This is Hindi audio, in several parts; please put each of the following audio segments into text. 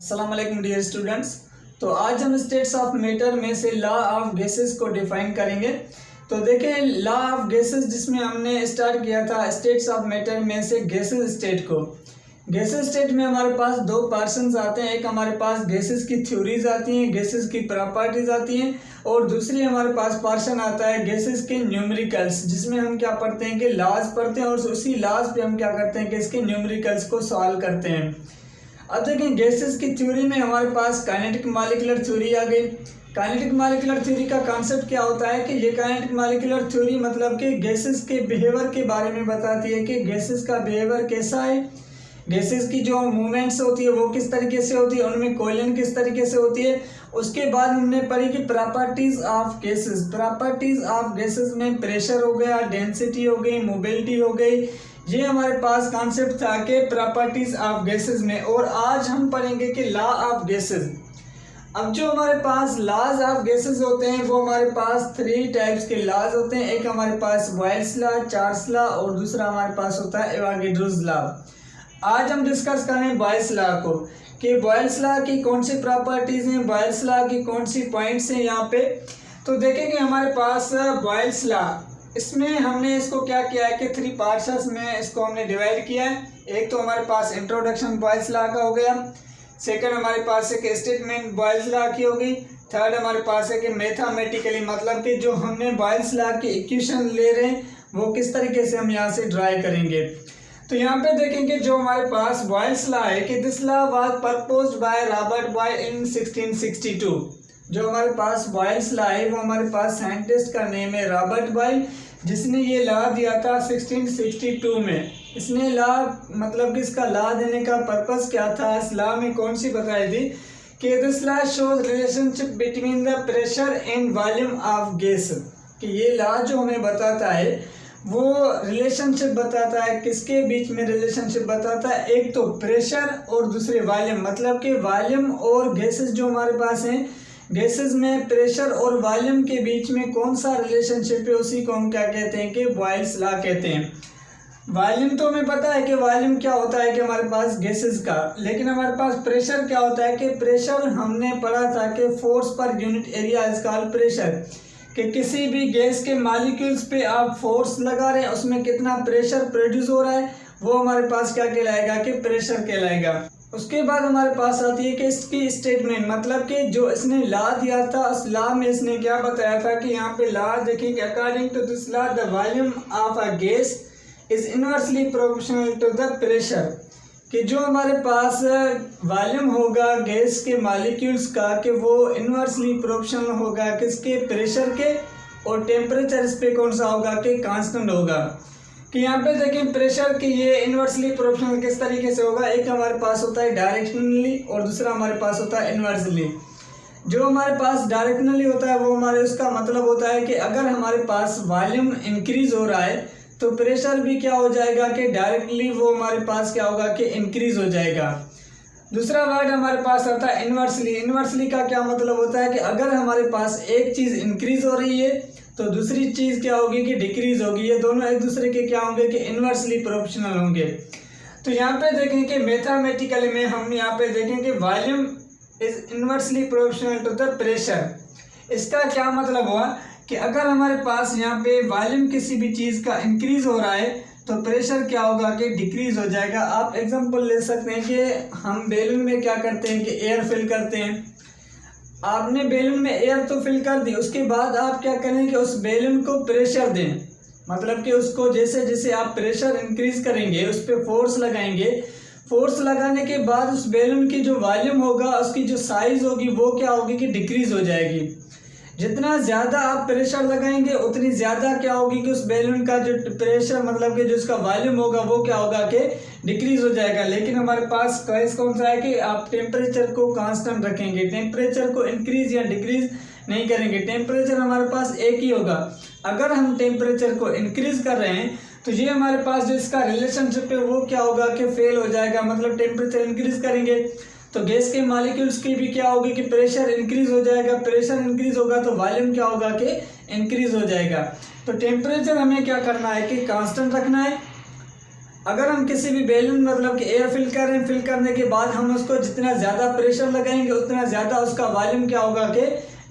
अस्सलाम वालेकुम डियर स्टूडेंट्स। तो आज हम स्टेट्स ऑफ मैटर में से लॉ ऑफ गैसेस को डिफाइन करेंगे। तो देखें, लॉ ऑफ गैसेस जिसमें हमने स्टार्ट किया था स्टेट्स ऑफ मैटर में से गैसेस स्टेट को। गैसेस स्टेट में हमारे पास दो पर्सन्स आते हैं। एक हमारे पास गैसेस की थ्योरीज आती हैं, गैसेस की प्रॉपर्टीज आती हैं, और दूसरी हमारे पास पर्सन आता है गैसेस के न्यूमेरिकल्स, जिसमें हम क्या पढ़ते हैं कि लॉज पढ़ते हैं और उसी लॉज पे हम क्या करते हैं कि इसके न्यूमेरिकल्स को सॉल्व करते हैं। अब देखें, गैसेस की थ्योरी में हमारे पास काइनेटिक मॉलिक्यूलर थ्योरी आ गई। काइनेटिक मॉलिक्यूलर थ्योरी का कॉन्सेप्ट क्या होता है कि ये काइनेटिक मॉलिक्यूलर थ्योरी मतलब कि गैसेस के बिहेवियर के बारे में बताती है कि गैसेस का बिहेवियर कैसा है, गैसेस की जो मूवमेंट्स होती है वो किस तरीके से होती है, उनमें कोलिजन किस तरीके से होती है। उसके बाद हमने पढ़ी कि properties of gases. Properties of gases में प्रेशर हो गया, डेंसिटी हो गई, मोबिलिटी हो गई। ये हमारे पास कॉन्सेप्ट था कि प्रॉपर्टीज ऑफ गैसेस में। और आज हम पढ़ेंगे कि लॉ ऑफ गैसेस। अब जो हमारे पास लॉज ऑफ गैसेस होते हैं वो हमारे पास 3 टाइप्स के लॉज होते हैं। एक हमारे पास बॉयल्स लॉ, चार्ल्स लॉ, और दूसरा हमारे पास होता है एवोगाड्रोस लॉ। आज हम डिस्कस करें बॉयल्स लॉ को कि बॉयल्स लॉ की कौन सी प्रॉपर्टीज हैं, बॉयल्स लॉ की कौन सी पॉइंट्स हैं यहाँ पे। तो देखेंगे हमारे पास बॉयल्स लॉ, इसमें हमने इसको क्या किया है कि 3 पार्ट्स में इसको हमने डिवाइड किया है। एक तो हमारे पास इंट्रोडक्शन बॉयल्स लॉ का हो गया, सेकंड हमारे पास एक स्टेटमेंट बॉयल्स लॉ की होगी, थर्ड हमारे पास है कि मैथमेटिकली मतलब कि जो हमने बॉयल्स लॉ की इक्वेशन ले रहे हैं वो किस तरीके से हम यहाँ से ड्राई करेंगे। तो यहाँ पे देखेंगे जो हमारे पास बॉयल्स लॉ है कि this law was proposed by Robert Boyle in 1662। जो हमारे पास बॉयल्स लॉ है वो हमारे पास साइंटिस्ट का नेम है रॉबर्ट बॉयल, जिसने ये लॉ दिया था 1662 में। इसने लॉ मतलब कि इसका लॉ देने का पर्पस क्या था, इस लॉ में कौन सी बताई थी कि this law shows relationship between the pressure and volume of gas. कि ये लॉ जो हमें बताता है वो रिलेशनशिप बताता है, किसके बीच में रिलेशनशिप बताता है, एक तो प्रेशर और दूसरे वॉल्यूम। मतलब कि वॉल्यूम और गैसेस जो हमारे पास हैं, गैसेस में प्रेशर और वॉल्यूम के बीच में कौन सा रिलेशनशिप है, उसी को हम क्या कहते हैं कि बॉयल्स लॉ कहते हैं। वॉल्यूम तो हमें पता है कि वॉल्यूम क्या होता है कि हमारे पास गैसेस का, लेकिन हमारे पास प्रेशर क्या होता है कि प्रेशर हमने पढ़ा था कि force per unit area is called pressure. कि किसी भी गैस के मॉलिक्यूल्स पे आप फोर्स लगा रहे हैं उसमें कितना प्रेशर प्रोड्यूस हो रहा है वो हमारे पास क्या कहलाएगा कि प्रेशर कहलाएगा। उसके बाद हमारे पास आती है कि इसकी स्टेटमेंट मतलब कि जो इसने लॉ दिया था उस लॉ में इसने क्या बताया था कि यहाँ पे लॉ देखिए, according to this law the volume of a gas is inversely proportional to the pressure. कि जो हमारे पास वॉल्यूम होगा गैस के मॉलिक्यूल्स का कि वो इनवर्सली प्रोपोर्शनल होगा किसके, प्रेशर के, और टेम्परेचर इस पे कौन सा होगा कि कांस्टेंट होगा। कि यहाँ पे देखें प्रेशर की ये इनवर्सली प्रोपोर्शनल किस तरीके से होगा, एक हमारे पास होता है डायरेक्शनली और दूसरा हमारे पास होता है इनवर्सली। जो हमारे पास डायरेक्शनली होता है वो हमारे उसका मतलब होता है कि अगर हमारे पास वॉल्यूम इंक्रीज हो रहा है तो प्रेशर भी क्या हो जाएगा कि डायरेक्टली वो हमारे पास क्या होगा कि इंक्रीज हो जाएगा। दूसरा वर्ड हमारे पास आता है इनवर्सली। इनवर्सली का क्या मतलब होता है कि अगर हमारे पास एक चीज़ इंक्रीज हो रही है तो दूसरी चीज़ क्या होगी कि डिक्रीज होगी। ये दोनों एक दूसरे के क्या होंगे कि इनवर्सली प्रोपोर्शनल होंगे। तो यहाँ पे देखें कि मैथमेटिकली में हम यहाँ पे देखें कि volume is inversely proportional to the pressure. इसका क्या मतलब हुआ कि अगर हमारे पास यहाँ पे वॉल्यूम किसी भी चीज़ का इंक्रीज हो रहा है तो प्रेशर क्या होगा कि डिक्रीज हो जाएगा। आप एग्जांपल ले सकते हैं कि हम बैलून में क्या करते हैं कि एयर फिल करते हैं। आपने बैलून में एयर तो फिल कर दी, उसके बाद आप क्या करें कि उस बैलून को प्रेशर दें। मतलब कि उसको जैसे जैसे आप प्रेशर इंक्रीज करेंगे उस पर फोर्स लगाएंगे, फोर्स लगाने के बाद उस बैलून की जो वॉल्यूम होगा उसकी जो साइज होगी वो क्या होगी कि डिक्रीज हो जाएगी। जितना ज़्यादा आप प्रेशर लगाएंगे उतनी ज़्यादा क्या होगी कि उस बैलून का जो प्रेशर मतलब कि जो उसका वॉल्यूम होगा वो क्या होगा कि डिक्रीज हो जाएगा। लेकिन हमारे पास केस कौन सा है कि आप टेम्परेचर को कांस्टेंट रखेंगे, टेम्परेचर को इंक्रीज या डिक्रीज नहीं करेंगे। टेम्परेचर हमारे पास एक ही होगा। अगर हम टेम्परेचर को इंक्रीज कर रहे हैं तो ये हमारे पास जो इसका रिलेशनशिप है वो क्या होगा कि फेल हो जाएगा। मतलब टेम्परेचर इंक्रीज करेंगे तो गैस के मॉलिक्यूल्स की भी क्या होगी कि प्रेशर इंक्रीज हो जाएगा। प्रेशर इंक्रीज होगा तो वॉल्यूम क्या होगा कि इंक्रीज हो जाएगा। तो टेम्परेचर हमें क्या करना है कि कांस्टेंट रखना है, अगर हम किसी भी बैलून मतलब कि एयर फिल कर रहे हैं, फिल करने के बाद हम उसको जितना ज़्यादा प्रेशर लगाएंगे उतना ज़्यादा उसका वॉल्यूम क्या होगा कि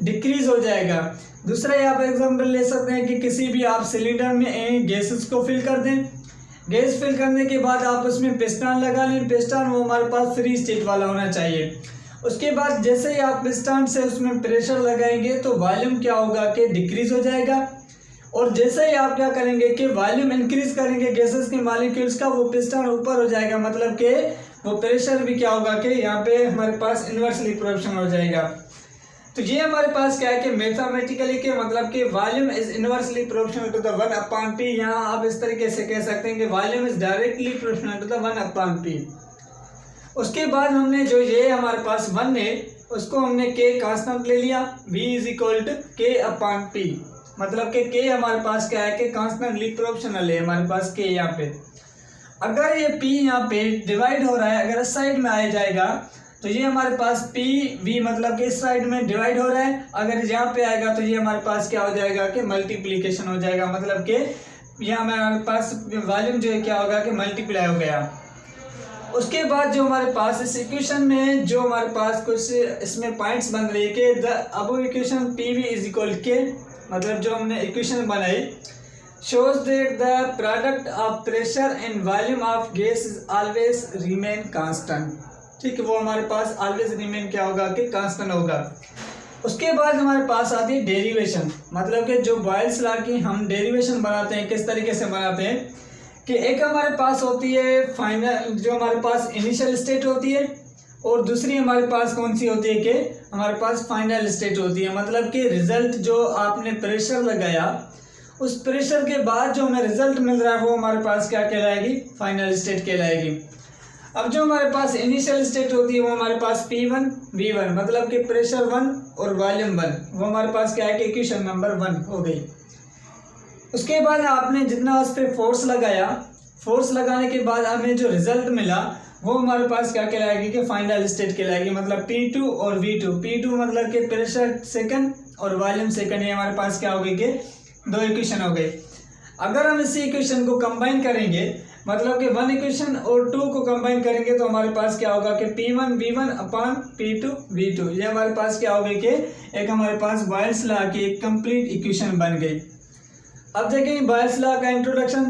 डिक्रीज हो जाएगा। दूसरा यहाँ पर एग्जांपल ले सकते हैं कि किसी भी आप सिलेंडर में गैसेस को फिल कर दें। गैस फिल करने के बाद आप उसमें पिस्टन लगा लें। पिस्टन वो हमारे पास फ्री स्टेट वाला होना चाहिए। उसके बाद जैसे ही आप पिस्टन से उसमें प्रेशर लगाएंगे तो वॉल्यूम क्या होगा कि डिक्रीज हो जाएगा। और जैसे ही आप क्या करेंगे कि वॉल्यूम इंक्रीज करेंगे गैसेस के मॉलिक्यूल्स का, वो पिस्टन ऊपर हो जाएगा, मतलब कि वो प्रेशर भी क्या होगा कि यहाँ पे हमारे पास इन्वर्सली प्रोपोर्शनल हो जाएगा। तो ये हमारे पास क्या है कि मैथमेटिकली के मतलब कि volume is inversely proportional to the 1/p। यहाँ आप इस तरीके से कह सकते हैं कि volume is directly proportional to the 1/p। उसके बाद हमने जो ये हमारे पास 1 है उसको हमने k कांस्टेंट ले लिया, v = k/p, मतलब कि k हमारे पास क्या है कि कांस्टेंटली प्रोपोर्शनल है हमारे पास k यहाँ पे। अगर ये p यहाँ पे डिवाइड हो रहा है, अगर इस साइड में आ जाएगा तो ये हमारे पास p v मतलब कि इस साइड में डिवाइड हो रहा है, अगर यहाँ पे आएगा तो ये हमारे पास क्या हो जाएगा कि मल्टीप्लिकेशन हो जाएगा, मतलब कि यहाँ हमारे पास वॉल्यूम जो है क्या होगा कि मल्टीप्लाई हो गया। उसके बाद जो हमारे पास इस इक्वेशन में जो हमारे पास कुछ इसमें पॉइंट्स बन रही है कि the above equation PV = K, मतलब जो हमने इक्वेशन बनाई shows that the product of pressure and volume of gas is always remain constant। ठीक है, वो हमारे पास always remain क्या होगा कि constant होगा। उसके बाद हमारे पास आती है डेरिवेशन, मतलब कि जो बॉयल्स लॉ की हम डेरिवेशन बनाते हैं किस तरीके से बनाते हैं कि एक हमारे पास होती है फाइनल, जो हमारे पास इनिशियल स्टेट होती है, और दूसरी हमारे पास कौन सी होती है कि हमारे पास फाइनल स्टेट होती है। मतलब कि रिजल्ट जो आपने प्रेशर लगाया उस प्रेशर के बाद जो हमें रिजल्ट मिल रहा है वो हमारे पास क्या कहलाएगी, फाइनल स्टेट कहलाएगी। अब जो हमारे पास इनिशियल स्टेट होती है वो हमारे पास P1 V1 मतलब कि प्रेशर 1 और वॉल्यूम 1, वो हमारे पास क्या है कि इक्वेशन नंबर 1 हो गई। उसके बाद आपने जितना उस पर फोर्स लगाया, फोर्स लगाने के बाद हमें जो रिजल्ट मिला वो हमारे पास क्या कहलाएगी कि फाइनल स्टेट कहलाएगी, मतलब P2 और V2। P2 मतलब कि प्रेशर सेकंड और वॉल्यूम सेकंड, ये हमारे पास क्या हो गई कि 2 इक्वेशन हो गई। अगर हम इसी इक्वेशन को कंबाइन करेंगे, मतलब कि 1 इक्वेशन और 2 को कंबाइन करेंगे तो हमारे पास क्या होगा कि P1 V1/P2 V2, ये हमारे पास क्या हो गई कि एक हमारे पास बॉयल्स लॉ की एक कंप्लीट इक्वेशन बन गई। अब देखेंगे बॉयल्स लॉ का इंट्रोडक्शन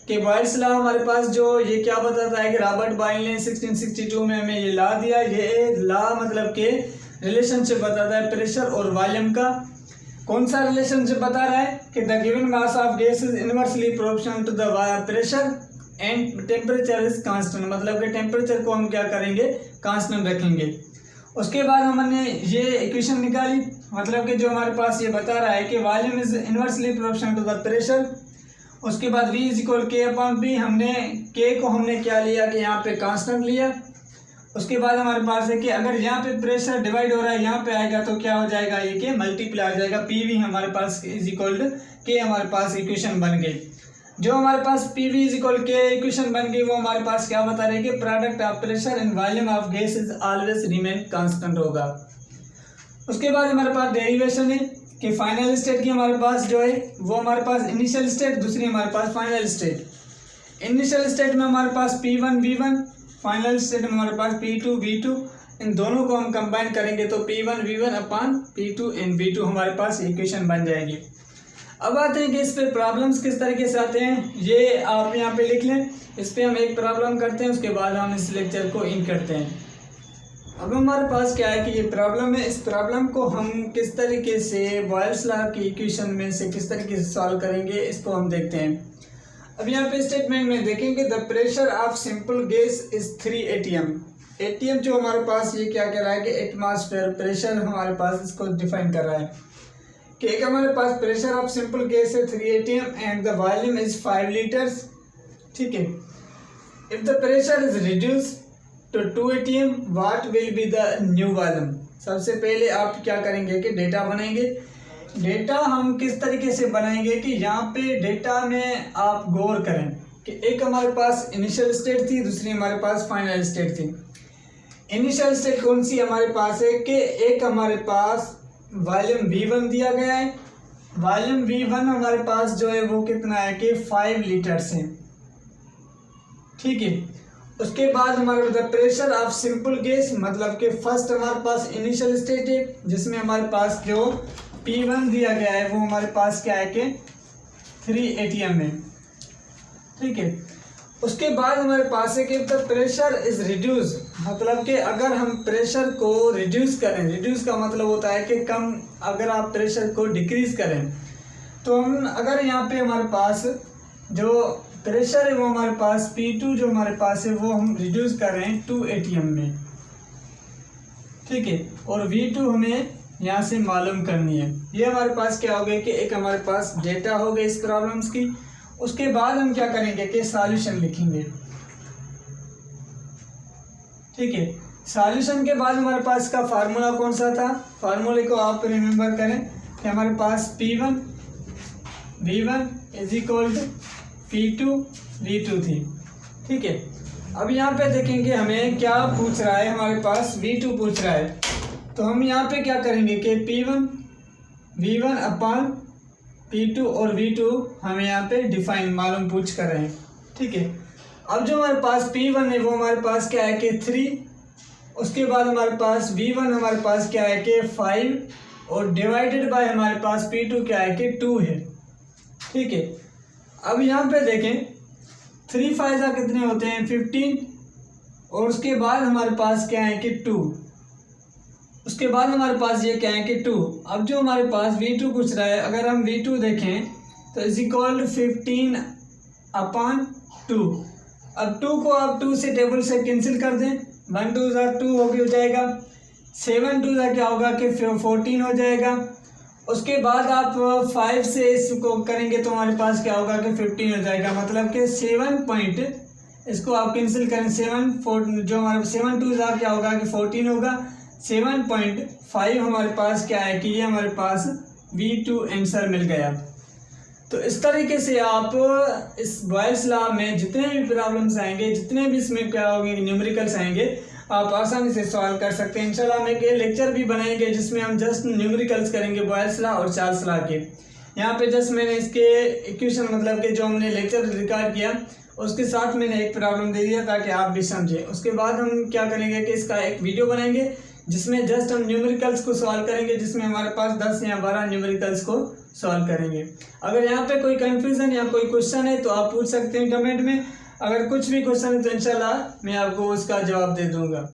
कि बॉयल्स लॉ हमारे पास जो ये क्या बताता है कि रॉबर्ट बॉयल ने 1662 में हमें ये लॉ दिया। ये लॉ मतलब कि रिलेशनशिप बताता है प्रेशर और वॉल्यूम का। कौन सा रिलेशनशिप बता रहा है कि the given mass of gas is inversely proportional to the pressure and temperature is constant, मतलब कि टेम्परेचर को हम क्या करेंगे, कांस्टेंट रखेंगे। उसके बाद हमने ये इक्वेशन निकाली, मतलब कि जो हमारे पास ये बता रहा है कि volume is inversely proportional to the pressure. उसके बाद V = K/P, हमने K को हमने क्या लिया कि यहाँ पे कांस्टेंट लिया। उसके बाद हमारे पास है कि अगर यहाँ पे प्रेशर डिवाइड हो रहा है यहाँ पे आएगा तो क्या हो जाएगा, ये कि मल्टीप्लाई हो जाएगा। PV हमारे पास = K हमारे पास इक्वेशन बन गई। जो हमारे पास PV = K इक्वेशन बन गई वो हमारे पास क्या बता रहे हैं कि product of pressure and volume of gas is always remain constant होगा। उसके बाद हमारे पास डेरिवेशन है कि फाइनल स्टेट की हमारे पास जो है वो हमारे पास इनिशियल स्टेट, दूसरी हमारे पास फाइनल स्टेट। इनिशियल स्टेट में हमारे पास P1 V1, फाइनल स्टेट में हमारे पास P2 V2। इन दोनों को हम कंबाइन करेंगे तो P1 V1/P2 and V2 हमारे पास इक्वेशन बन जाएगी। अब आते हैं कि इस पे प्रॉब्लम्स किस तरीके से आते हैं, ये आप यहाँ पे लिख लें। इस पे हम एक प्रॉब्लम करते हैं, उसके बाद हम इस लेक्चर को इन करते हैं। अब हमारे पास क्या है कि ये प्रॉब्लम है, इस प्रॉब्लम को हम किस तरीके से बॉयल्स लॉ की इक्वेशन में से किस तरीके से सॉल्व करेंगे इसको हम देखते हैं। अब यहाँ पे स्टेटमेंट में देखेंगे the pressure of simple gas is 3 atm। atm जो हमारे पास ये क्या कह रहा है कि एटमॉस्फेयर प्रेशर हमारे पास इसको डिफाइन कर रहा है कि एक हमारे पास प्रेशर ऑफ सिंपल गैस है 3 atm and the volume is 5 litres. ठीक है, if the pressure is reduce तो 2 atm what will be the new volume. सबसे पहले आप क्या करेंगे कि डेटा बनाएंगे। डेटा हम किस तरीके से बनाएंगे कि यहाँ पे डेटा में आप गौर करें कि एक हमारे पास इनिशियल स्टेट थी, दूसरी हमारे पास फाइनल स्टेट थी। इनिशियल स्टेट कौन सी हमारे पास है कि एक हमारे पास वॉल्यूम V1 दिया गया है। वॉल्यूम V1 हमारे पास जो है वो कितना है कि 5 लीटर्स है। ठीक है। उसके बाद हमारे the pressure of simple gas, मतलब कि फर्स्ट हमारे पास इनिशियल स्टेट है जिसमें हमारे पास जो P1 दिया गया है वो हमारे पास क्या है कि 3 atm है, ठीक है। उसके बाद हमारे पास है कि द प्रेशर इज रिड्यूस, मतलब कि अगर हम प्रेशर को रिड्यूस करें, रिड्यूस का मतलब होता है कि कम, अगर आप प्रेशर को डिक्रीज करें तो हम अगर यहाँ पे हमारे पास जो प्रेशर है वो हमारे पास P2 जो हमारे पास है वो हम रिड्यूस कर रहे हैं 2 atm में, ठीक है। और V2 हमें यहाँ से मालूम करनी है। ये हमारे पास क्या हो गया कि एक हमारे पास डेटा हो गया इस प्रॉब्लम्स की। उसके बाद हम क्या करेंगे कि सॉल्यूशन लिखेंगे, ठीक है। सॉल्यूशन के बाद हमारे पास का फार्मूला कौन सा था, फार्मूले को आप रिमेंबर करें कि हमारे पास P1 V1 is equal to P2 V2 थी, ठीक है। अब यहाँ पे देखेंगे हमें क्या पूछ रहा है, हमारे पास V2 पूछ रहा है, तो हम यहाँ पे क्या करेंगे कि P1 V1 अपॉन P2 और V2 हमें यहाँ पे डिफाइन मालूम पूछ कर रहे हैं, ठीक है। अब जो हमारे पास P1 है वो हमारे पास क्या है कि 3, उसके बाद हमारे पास V1 हमारे पास क्या है कि 5 और डिवाइडेड बाय हमारे पास P2 क्या है कि 2 है, ठीक है। अब यहाँ पे देखें 3 फाइजा कितने होते हैं 15, और उसके बाद हमारे पास क्या है कि 2, उसके बाद हमारे पास ये क्या है कि 2। अब जो हमारे पास V2 पूछ रहा है, अगर हम V2 देखें तो इज इक्वल 15 अपॉन 2। अब 2 को आप 2 से टेबल से कैंसिल कर दें, 1 2 2 हो जाएगा, 7 2 क्या होगा कि 14 हो जाएगा। उसके बाद आप 5 से इसको करेंगे तो हमारे पास क्या होगा कि 15 हो जाएगा, मतलब कि 7 पॉइंट, इसको आप कैंसिल करें 7 4 जो हमारे 7 2 क्या होगा कि 14 होगा, 7.5 हमारे पास क्या है कि ये हमारे पास V2 आंसर मिल गया। तो इस तरीके से आप इस बॉयल्स लॉ में जितने भी प्रॉब्लम्स आएंगे, जितने भी इसमें क्या होंगे न्यूमेरिकल्स आएंगे, आप आसानी से सॉल्व कर सकते हैं। इंशाल्लाह हम एक लेक्चर भी बनाएंगे जिसमें हम जस्ट न्यूमेरिकल्स करेंगे बॉयल्स लॉ और चार्ल्स लॉ के। यहाँ पे जस्ट मैंने इसके इक्वेशन, मतलब कि जो हमने लेक्चर रिकॉर्ड किया उसके साथ मैंने एक प्रॉब्लम दे दिया ताकि आप भी समझें। उसके बाद हम क्या करेंगे कि इसका एक वीडियो बनाएंगे जिसमें जस्ट हम न्यूमेरिकल्स को सॉल्व करेंगे, जिसमें हमारे पास 10 या 12 न्यूमेरिकल्स को सॉल्व करेंगे। अगर यहाँ पे कोई कन्फ्यूज़न या कोई क्वेश्चन है तो आप पूछ सकते हैं कमेंट में। अगर कुछ भी क्वेश्चन है तो इंशाल्लाह मैं आपको उसका जवाब दे दूँगा।